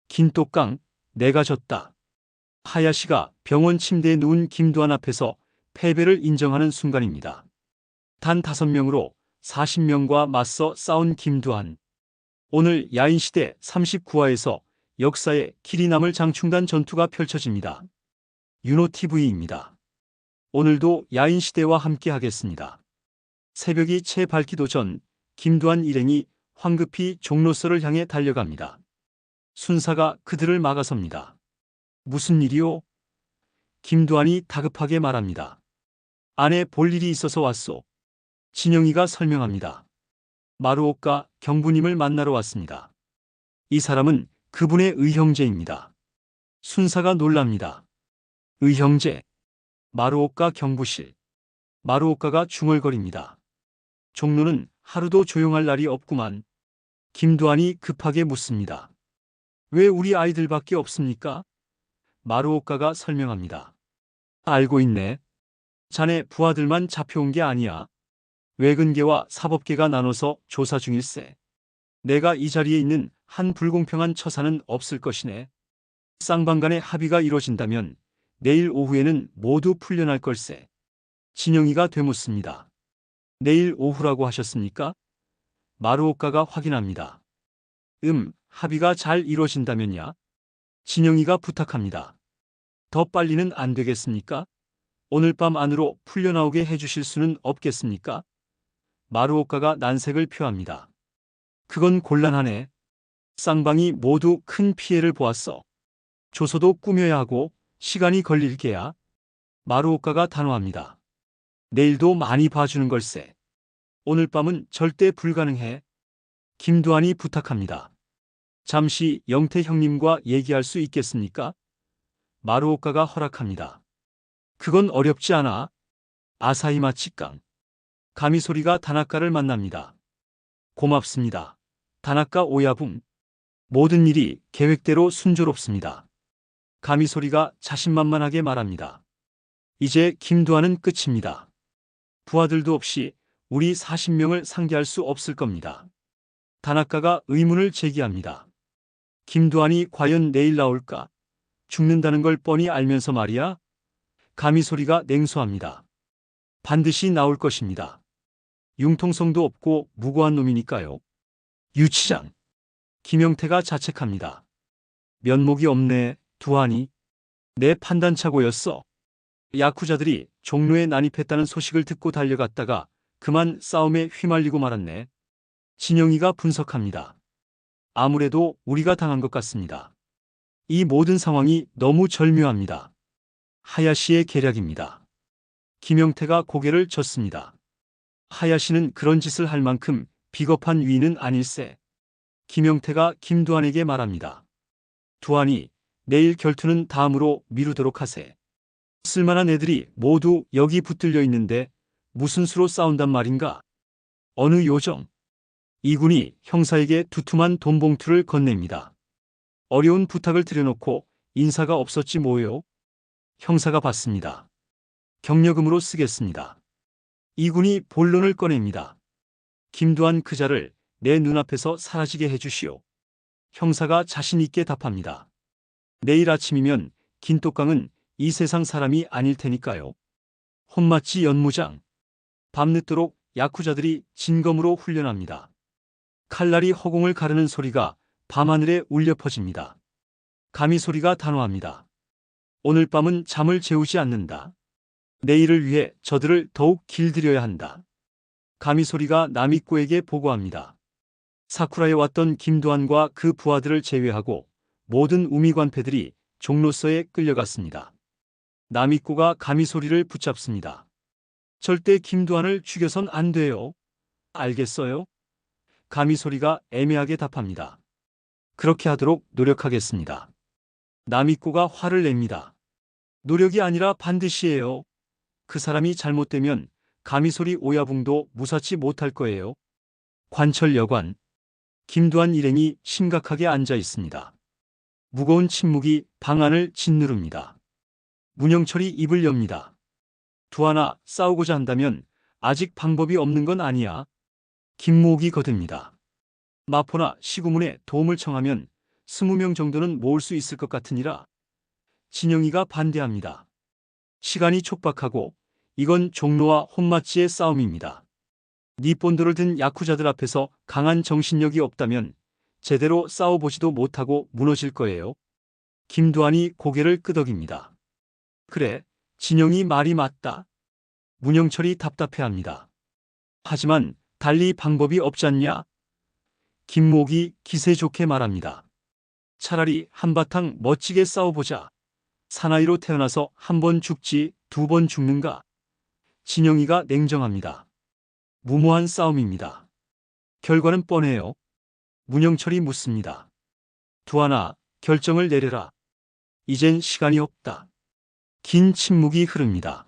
긴똑강, 내가 졌다. 하야시가 병원 침대에 누운 김두한 앞에서 패배를 인정하는 순간입니다. 단 5명으로 40명과 맞서 싸운 김두한. 오늘 야인시대 39화에서 역사에 길이 남을 장충단 전투가 펼쳐집니다. 윤호TV입니다. 오늘도 야인시대와 함께 하겠습니다. 새벽이 채 밝기도 전 김두한 일행이 황급히 종로서를 향해 달려갑니다. 순사가 그들을 막아섭니다. 무슨 일이오? 김두한이 다급하게 말합니다. 안에 볼 일이 있어서 왔소. 진영이가 설명합니다. 마루오카 경부님을 만나러 왔습니다. 이 사람은 그분의 의형제입니다. 순사가 놀랍니다. 의형제. 마루오카 경부실. 마루오카가 중얼거립니다. 종로는 하루도 조용할 날이 없구만. 김두한이 급하게 묻습니다. 왜 우리 아이들밖에 없습니까? 마루오카가 설명합니다. 알고 있네. 자네 부하들만 잡혀온 게 아니야. 외근계와 사법계가 나눠서 조사 중일세. 내가 이 자리에 있는 한 불공평한 처사는 없을 것이네. 쌍방 간의 합의가 이루어진다면 내일 오후에는 모두 풀려날 걸세. 진영이가 되묻습니다. 내일 오후라고 하셨습니까? 마루오카가 확인합니다. 합의가 잘 이루어진다면야? 진영이가 부탁합니다. 더 빨리는 안 되겠습니까? 오늘 밤 안으로 풀려나오게 해주실 수는 없겠습니까? 마루오카가 난색을 표합니다. 그건 곤란하네. 쌍방이 모두 큰 피해를 보았어. 조서도 꾸며야 하고 시간이 걸릴 게야. 마루오카가 단호합니다. 내일도 많이 봐주는 걸세. 오늘 밤은 절대 불가능해. 김두한이 부탁합니다. 잠시 영태 형님과 얘기할 수 있겠습니까? 마루오카가 허락합니다. 그건 어렵지 않아. 아사히마 치강. 가미소리가 다나카를 만납니다. 고맙습니다. 다나카 오야붕. 모든 일이 계획대로 순조롭습니다. 가미소리가 자신만만하게 말합니다. 이제 김두한은 끝입니다. 부하들도 없이 우리 40명을 상대할 수 없을 겁니다. 다나카가 의문을 제기합니다. 김두한이 과연 내일 나올까? 죽는다는 걸 뻔히 알면서 말이야? 가미소리가 냉소합니다. 반드시 나올 것입니다. 융통성도 없고 무고한 놈이니까요. 유치장. 김영태가 자책합니다. 면목이 없네, 두한이. 내 판단착오였어. 야쿠자들이 종로에 난입했다는 소식을 듣고 달려갔다가 그만 싸움에 휘말리고 말았네. 진영이가 분석합니다. 아무래도 우리가 당한 것 같습니다. 이 모든 상황이 너무 절묘합니다. 하야시의 계략입니다. 김영태가 고개를 젓습니다. 하야시는 그런 짓을 할 만큼 비겁한 위인은 아닐세. 김영태가 김두한에게 말합니다. 두한이 내일 결투는 다음으로 미루도록 하세. 쓸만한 애들이 모두 여기 붙들려 있는데 무슨 수로 싸운단 말인가? 어느 요정? 이군이 형사에게 두툼한 돈봉투를 건넵니다. 어려운 부탁을 드려놓고 인사가 없었지 뭐요? 형사가 받습니다. 경력금으로 쓰겠습니다. 이군이 본론을 꺼냅니다. 김두한 그자를 내 눈앞에서 사라지게 해주시오. 형사가 자신 있게 답합니다. 내일 아침이면 긴똑강은 이 세상 사람이 아닐 테니까요. 혼마치 연무장. 밤늦도록 야쿠자들이 진검으로 훈련합니다. 칼날이 허공을 가르는 소리가 밤하늘에 울려 퍼집니다. 가미소리가 단호합니다. 오늘 밤은 잠을 재우지 않는다. 내일을 위해 저들을 더욱 길들여야 한다. 가미소리가 나미꼬에게 보고합니다. 사쿠라에 왔던 김두한과 그 부하들을 제외하고 모든 우미관패들이 종로서에 끌려갔습니다. 나미꼬가 가미소리를 붙잡습니다. 절대 김두한을 죽여선 안 돼요. 알겠어요? 가미소리가 애매하게 답합니다. 그렇게 하도록 노력하겠습니다. 나미꼬가 화를 냅니다. 노력이 아니라 반드시 해요. 그 사람이 잘못되면 가미소리 오야붕도 무사치 못할 거예요. 관철 여관. 김두한 일행이 심각하게 앉아 있습니다. 무거운 침묵이 방 안을 짓누릅니다. 문영철이 입을 엽니다. 두한아, 싸우고자 한다면 아직 방법이 없는 건 아니야. 김무옥이 거듭니다. 마포나 시구문에 도움을 청하면 20명 정도는 모을 수 있을 것 같으니라. 진영이가 반대합니다. 시간이 촉박하고 이건 종로와 혼마치의 싸움입니다. 니본드를 든 야쿠자들 앞에서 강한 정신력이 없다면 제대로 싸워보지도 못하고 무너질 거예요. 김두한이 고개를 끄덕입니다. 그래, 진영이 말이 맞다. 문영철이 답답해합니다. 하지만 달리 방법이 없잖냐? 김목이 기세 좋게 말합니다. 차라리 한바탕 멋지게 싸워보자. 사나이로 태어나서 한 번 죽지 2번 죽는가? 진영이가 냉정합니다. 무모한 싸움입니다. 결과는 뻔해요. 문영철이 묻습니다. 두하나, 결정을 내려라. 이젠 시간이 없다. 긴 침묵이 흐릅니다.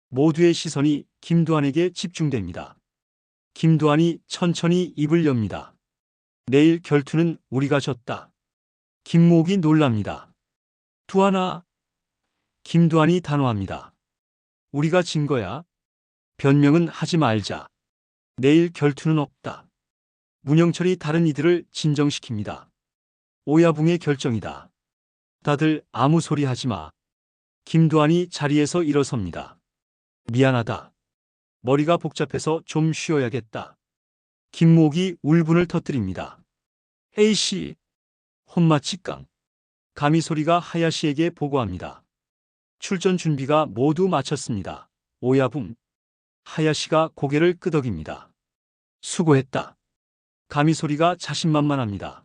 모두의 시선이 김두한에게 집중됩니다. 김두한이 천천히 입을 엽니다. 내일 결투는 우리가 졌다. 김목이 놀랍니다. 두하나. 김두한이 단호합니다. 우리가 진 거야. 변명은 하지 말자. 내일 결투는 없다. 문영철이 다른 이들을 진정시킵니다. 오야붕의 결정이다. 다들 아무 소리 하지 마. 김두한이 자리에서 일어섭니다. 미안하다. 머리가 복잡해서 좀 쉬어야겠다. 김목이 울분을 터뜨립니다. A씨. 혼마치깡. 가미 소리가 하야시에게 보고합니다. 출전 준비가 모두 마쳤습니다. 오야붕. 하야시가 고개를 끄덕입니다. 수고했다. 가미 소리가 자신만만합니다.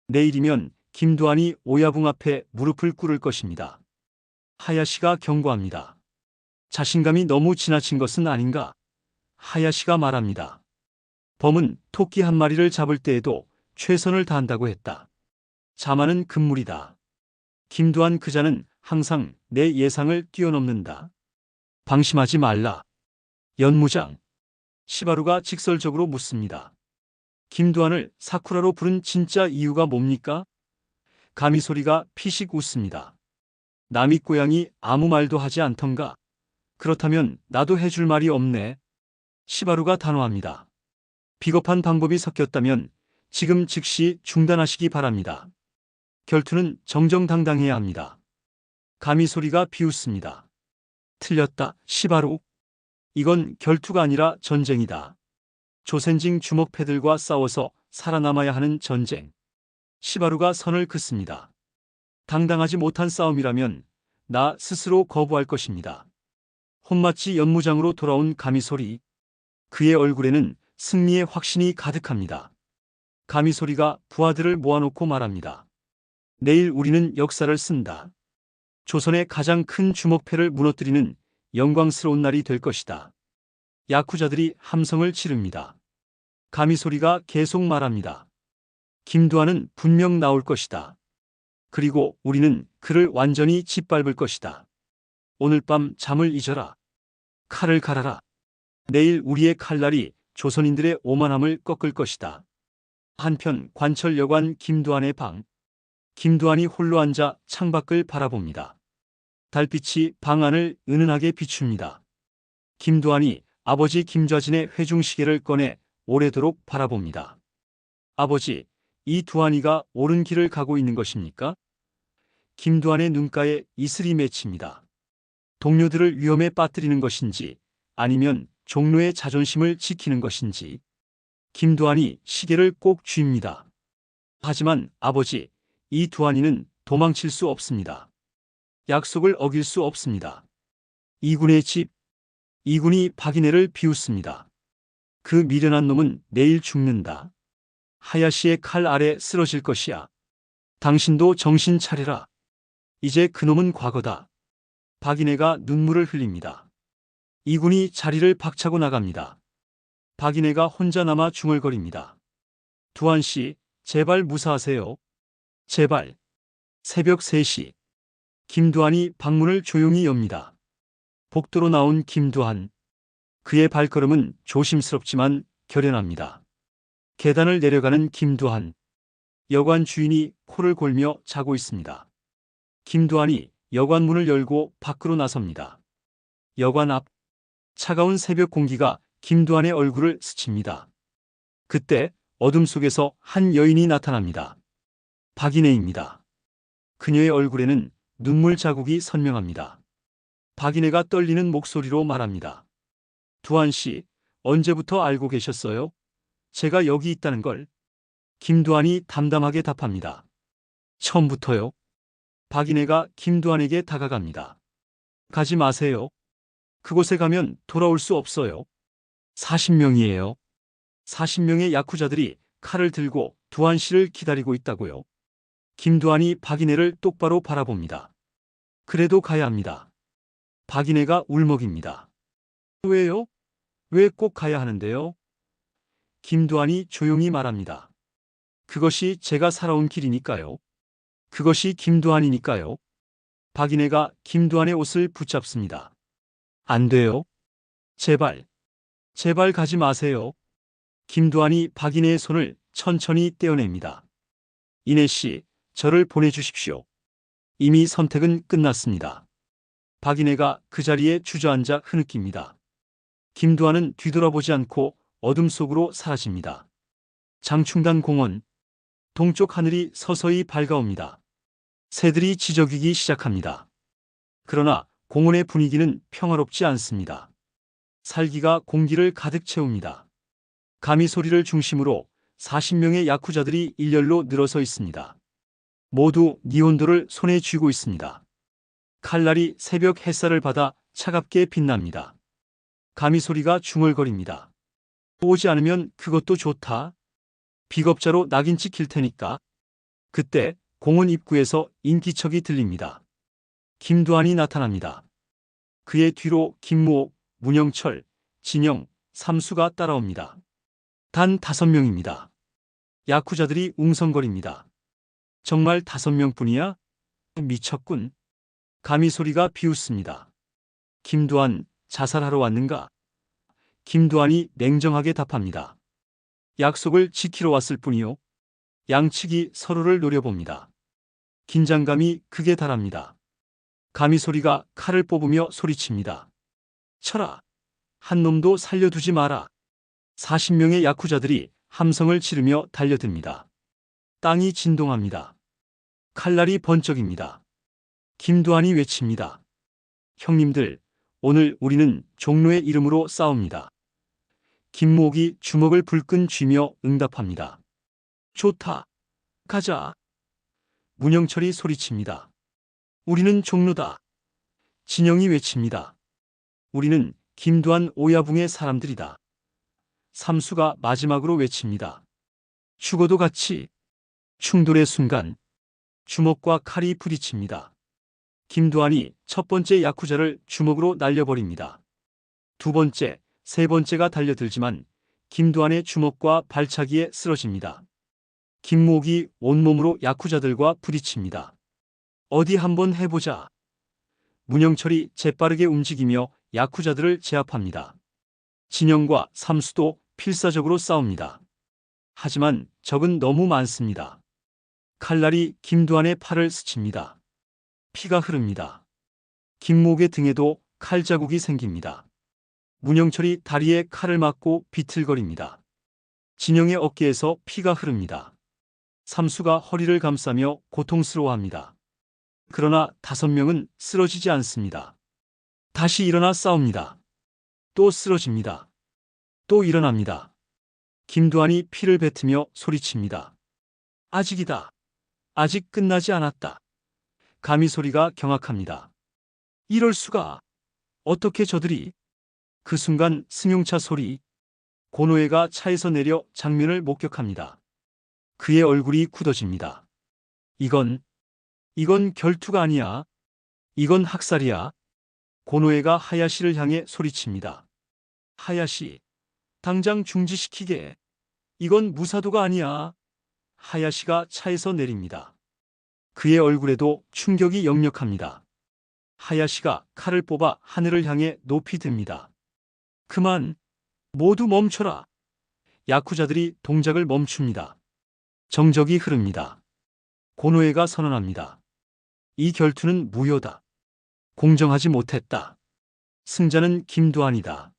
내일이면 김두한이 오야붕 앞에 무릎을 꿇을 것입니다. 하야시가 경고합니다. 자신감이 너무 지나친 것은 아닌가? 하야시가 말합니다. 범은 토끼 한 마리를 잡을 때에도 최선을 다한다고 했다. 자만은 금물이다. 김두한 그자는 항상 내 예상을 뛰어넘는다. 방심하지 말라. 연무장. 시바루가 직설적으로 묻습니다. 김두한을 사쿠라로 부른 진짜 이유가 뭡니까? 가미 소리가 피식 웃습니다. 남이 고양이 아무 말도 하지 않던가? 그렇다면 나도 해줄 말이 없네. 시바루가 단호합니다. 비겁한 방법이 섞였다면 지금 즉시 중단하시기 바랍니다. 결투는 정정당당해야 합니다. 가미 소리가 비웃습니다. 틀렸다, 시바루. 이건 결투가 아니라 전쟁이다. 조센징 주먹패들과 싸워서 살아남아야 하는 전쟁. 시바루가 선을 긋습니다. 당당하지 못한 싸움이라면 나 스스로 거부할 것입니다. 혼마치 연무장으로 돌아온 가미 소리. 그의 얼굴에는 승리의 확신이 가득합니다. 가미 소리가 부하들을 모아놓고 말합니다. 내일 우리는 역사를 쓴다. 조선의 가장 큰 주먹패를 무너뜨리는 영광스러운 날이 될 것이다. 야쿠자들이 함성을 지릅니다. 가미 소리가 계속 말합니다. 김두한은 분명 나올 것이다. 그리고 우리는 그를 완전히 짓밟을 것이다. 오늘 밤 잠을 잊어라. 칼을 갈아라. 내일 우리의 칼날이 조선인들의 오만함을 꺾을 것이다. 한편 관철 여관 김두한의 방. 김두한이 홀로 앉아 창밖을 바라봅니다. 달빛이 방 안을 은은하게 비춥니다. 김두한이 아버지 김좌진의 회중시계를 꺼내 오래도록 바라봅니다. 아버지, 이 두한이가 옳은 길을 가고 있는 것입니까? 김두한의 눈가에 이슬이 맺힙니다. 동료들을 위험에 빠뜨리는 것인지 아니면 종로의 자존심을 지키는 것인지. 김두한이 시계를 꼭 쥡니다. 하지만 아버지, 이 두한이는 도망칠 수 없습니다. 약속을 어길 수 없습니다. 이군의 집. 이군이 박인혜를 비웃습니다. 그 미련한 놈은 내일 죽는다. 하야시의 칼 아래 쓰러질 것이야. 당신도 정신 차려라. 이제 그놈은 과거다. 박인혜가 눈물을 흘립니다. 이군이 자리를 박차고 나갑니다. 박인혜가 혼자 남아 중얼거립니다. 두한씨, 제발 무사하세요. 제발. 새벽 3시. 김두한이 방문을 조용히 엽니다. 복도로 나온 김두한. 그의 발걸음은 조심스럽지만 결연합니다. 계단을 내려가는 김두한. 여관 주인이 코를 골며 자고 있습니다. 김두한이 여관 문을 열고 밖으로 나섭니다. 여관 앞. 차가운 새벽 공기가 김두한의 얼굴을 스칩니다. 그때 어둠 속에서 한 여인이 나타납니다. 박인혜입니다. 그녀의 얼굴에는 눈물 자국이 선명합니다. 박인혜가 떨리는 목소리로 말합니다. 두한 씨, 언제부터 알고 계셨어요? 제가 여기 있다는 걸. 김두한이 담담하게 답합니다. 처음부터요. 박인혜가 김두한에게 다가갑니다. 가지 마세요. 그곳에 가면 돌아올 수 없어요. 40명이에요. 40명의 야쿠자들이 칼을 들고 두한 씨를 기다리고 있다고요. 김두한이 박인혜를 똑바로 바라봅니다. 그래도 가야 합니다. 박인혜가 울먹입니다. 왜요? 왜 꼭 가야 하는데요? 김두한이 조용히 말합니다. 그것이 제가 살아온 길이니까요. 그것이 김두한이니까요. 박인혜가 김두한의 옷을 붙잡습니다. 안 돼요. 제발, 제발 가지 마세요. 김두한이 박인혜의 손을 천천히 떼어냅니다. 인혜 씨, 저를 보내주십시오. 이미 선택은 끝났습니다. 박인혜가 그 자리에 주저앉아 흐느낍니다. 김두한은 뒤돌아보지 않고 어둠 속으로 사라집니다. 장충단 공원, 동쪽 하늘이 서서히 밝아옵니다. 새들이 지저귀기 시작합니다. 그러나 공원의 분위기는 평화롭지 않습니다. 살기가 공기를 가득 채웁니다. 가미 소리를 중심으로 40명의 야쿠자들이 일렬로 늘어서 있습니다. 모두 니혼도를 손에 쥐고 있습니다. 칼날이 새벽 햇살을 받아 차갑게 빛납니다. 가미 소리가 중얼거립니다. 오지 않으면 그것도 좋다. 비겁자로 낙인 찍힐 테니까. 그때 공원 입구에서 인기척이 들립니다. 김두한이 나타납니다. 그의 뒤로 김무옥, 문영철, 진영, 삼수가 따라옵니다. 단 5명입니다. 야쿠자들이 웅성거립니다. 정말 5명뿐이야? 미쳤군. 가미 소리가 비웃습니다. 김두한, 자살하러 왔는가? 김두한이 냉정하게 답합니다. 약속을 지키러 왔을 뿐이요. 양측이 서로를 노려봅니다. 긴장감이 극에 달합니다. 가미 소리가 칼을 뽑으며 소리칩니다. 쳐라. 한 놈도 살려두지 마라. 40명의 야쿠자들이 함성을 지르며 달려듭니다. 땅이 진동합니다. 칼날이 번쩍입니다. 김두한이 외칩니다. 형님들, 오늘 우리는 종로의 이름으로 싸웁니다. 김무옥이 주먹을 불끈 쥐며 응답합니다. 좋다. 가자. 문영철이 소리칩니다. 우리는 종로다. 진영이 외칩니다. 우리는 김두한 오야붕의 사람들이다. 삼수가 마지막으로 외칩니다. 죽어도 같이. 충돌의 순간 주먹과 칼이 부딪힙니다. 김두한이 첫 번째 야쿠자를 주먹으로 날려버립니다. 두 번째, 세 번째가 달려들지만 김두한의 주먹과 발차기에 쓰러집니다. 김무옥이 온몸으로 야쿠자들과 부딪힙니다. 어디 한번 해보자. 문영철이 재빠르게 움직이며 야쿠자들을 제압합니다. 진영과 삼수도 필사적으로 싸웁니다. 하지만 적은 너무 많습니다. 칼날이 김두한의 팔을 스칩니다. 피가 흐릅니다. 김무옥의 등에도 칼 자국이 생깁니다. 문영철이 다리에 칼을 맞고 비틀거립니다. 진영의 어깨에서 피가 흐릅니다. 삼수가 허리를 감싸며 고통스러워합니다. 그러나 5명은 쓰러지지 않습니다. 다시 일어나 싸웁니다. 또 쓰러집니다. 또 일어납니다. 김두한이 피를 뱉으며 소리칩니다. 아직이다. 아직 끝나지 않았다. 가미 소리가 경악합니다. 이럴 수가. 어떻게 저들이. 그 순간 승용차 소리. 고노에가 차에서 내려 장면을 목격합니다. 그의 얼굴이 굳어집니다. 이건 결투가 아니야. 이건 학살이야. 고노에가 하야시를 향해 소리칩니다. 하야시, 당장 중지시키게. 이건 무사도가 아니야. 하야시가 차에서 내립니다. 그의 얼굴에도 충격이 역력합니다. 하야시가 칼을 뽑아 하늘을 향해 높이 듭니다. 그만, 모두 멈춰라. 야쿠자들이 동작을 멈춥니다. 정적이 흐릅니다. 고노에가 선언합니다. 이 결투는 무효다. 공정하지 못했다. 승자는 김두한이다.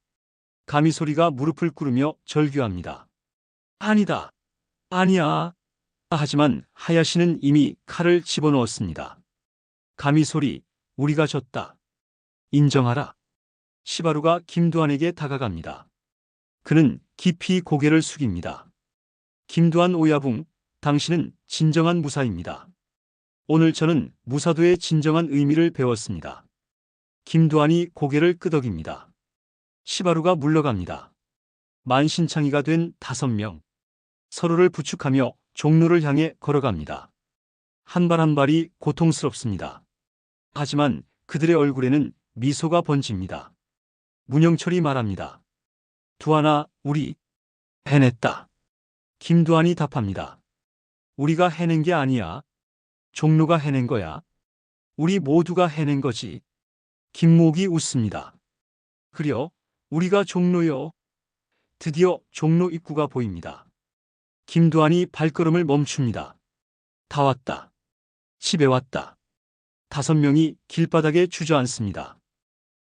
가미 소리가 무릎을 꿇으며 절규합니다. 아니다. 아니야. 하지만 하야시는 이미 칼을 집어넣었습니다. 가미 소리, 우리가 졌다. 인정하라. 시바루가 김두한에게 다가갑니다. 그는 깊이 고개를 숙입니다. 김두한 오야붕, 당신은 진정한 무사입니다. 오늘 저는 무사도의 진정한 의미를 배웠습니다. 김두한이 고개를 끄덕입니다. 시바루가 물러갑니다. 만신창이가 된 5명. 서로를 부축하며 종로를 향해 걸어갑니다. 한 발 한 발이 고통스럽습니다. 하지만 그들의 얼굴에는 미소가 번집니다. 문영철이 말합니다. 두한아, 우리 해냈다. 김두한이 답합니다. 우리가 해낸 게 아니야. 종로가 해낸 거야. 우리 모두가 해낸 거지. 김목이 웃습니다. 그려, 우리가 종로요. 드디어 종로 입구가 보입니다. 김두한이 발걸음을 멈춥니다. 다 왔다. 집에 왔다. 5명이 길바닥에 주저앉습니다.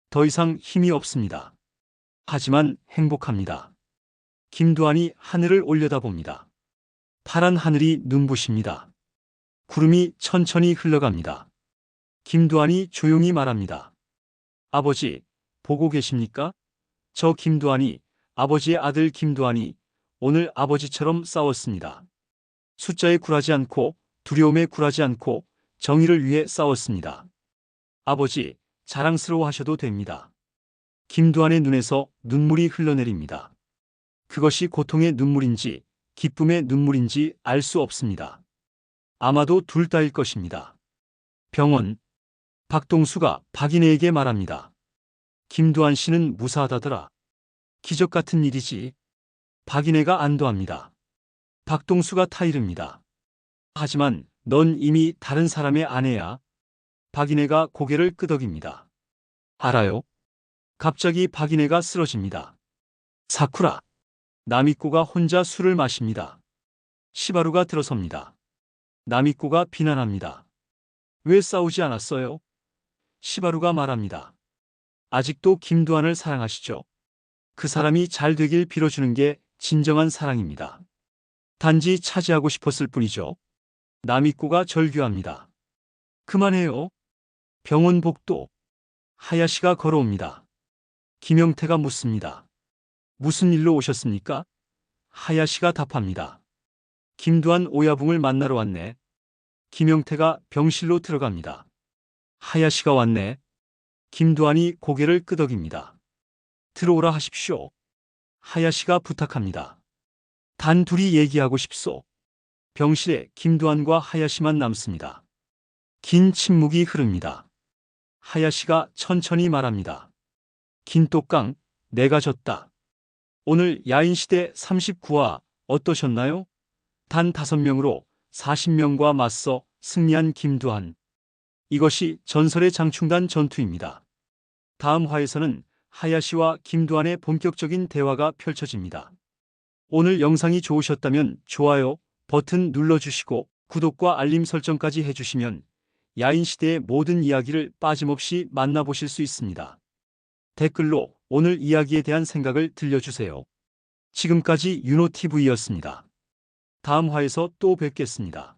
더 이상 힘이 없습니다. 하지만 행복합니다. 김두한이 하늘을 올려다봅니다. 파란 하늘이 눈부십니다. 구름이 천천히 흘러갑니다. 김두한이 조용히 말합니다. 아버지, 보고 계십니까? 저 김두한이, 아버지의 아들 김두한이 오늘 아버지처럼 싸웠습니다. 숫자에 굴하지 않고 두려움에 굴하지 않고 정의를 위해 싸웠습니다. 아버지, 자랑스러워하셔도 됩니다. 김두한의 눈에서 눈물이 흘러내립니다. 그것이 고통의 눈물인지 기쁨의 눈물인지 알 수 없습니다. 아마도 둘 다일 것입니다. 병원. 박동수가 박인혜에게 말합니다. 김두한 씨는 무사하다더라. 기적 같은 일이지. 박인혜가 안도합니다. 박동수가 타이릅니다. 하지만 넌 이미 다른 사람의 아내야. 박인혜가 고개를 끄덕입니다. 알아요. 갑자기 박인혜가 쓰러집니다. 사쿠라. 나미코가 혼자 술을 마십니다. 시바루가 들어섭니다. 나미코가 비난합니다. 왜 싸우지 않았어요? 시바루가 말합니다. 아직도 김두한을 사랑하시죠? 그 사람이 잘 되길 빌어주는 게 진정한 사랑입니다. 단지 차지하고 싶었을 뿐이죠. 나미코가 절규합니다. 그만해요. 병원 복도. 하야시가 걸어옵니다. 김영태가 묻습니다. 무슨 일로 오셨습니까? 하야시가 답합니다. 김두한 오야붕을 만나러 왔네. 김영태가 병실로 들어갑니다. 하야시가 왔네. 김두한이 고개를 끄덕입니다. 들어오라 하십시오. 하야시가 부탁합니다. 단 둘이 얘기하고 싶소. 병실에 김두한과 하야시만 남습니다. 긴 침묵이 흐릅니다. 하야시가 천천히 말합니다. 긴똑강, 내가 졌다. 오늘 야인시대 39화 어떠셨나요? 단 5명으로 40명과 맞서 승리한 김두한. 이것이 전설의 장충단 전투입니다. 다음 화에서는 하야시와 김두한의 본격적인 대화가 펼쳐집니다. 오늘 영상이 좋으셨다면 좋아요 버튼 눌러주시고 구독과 알림 설정까지 해주시면 야인시대의 모든 이야기를 빠짐없이 만나보실 수 있습니다. 댓글로 오늘 이야기에 대한 생각을 들려주세요. 지금까지 윤호TV였습니다. 다음 화에서 또 뵙겠습니다.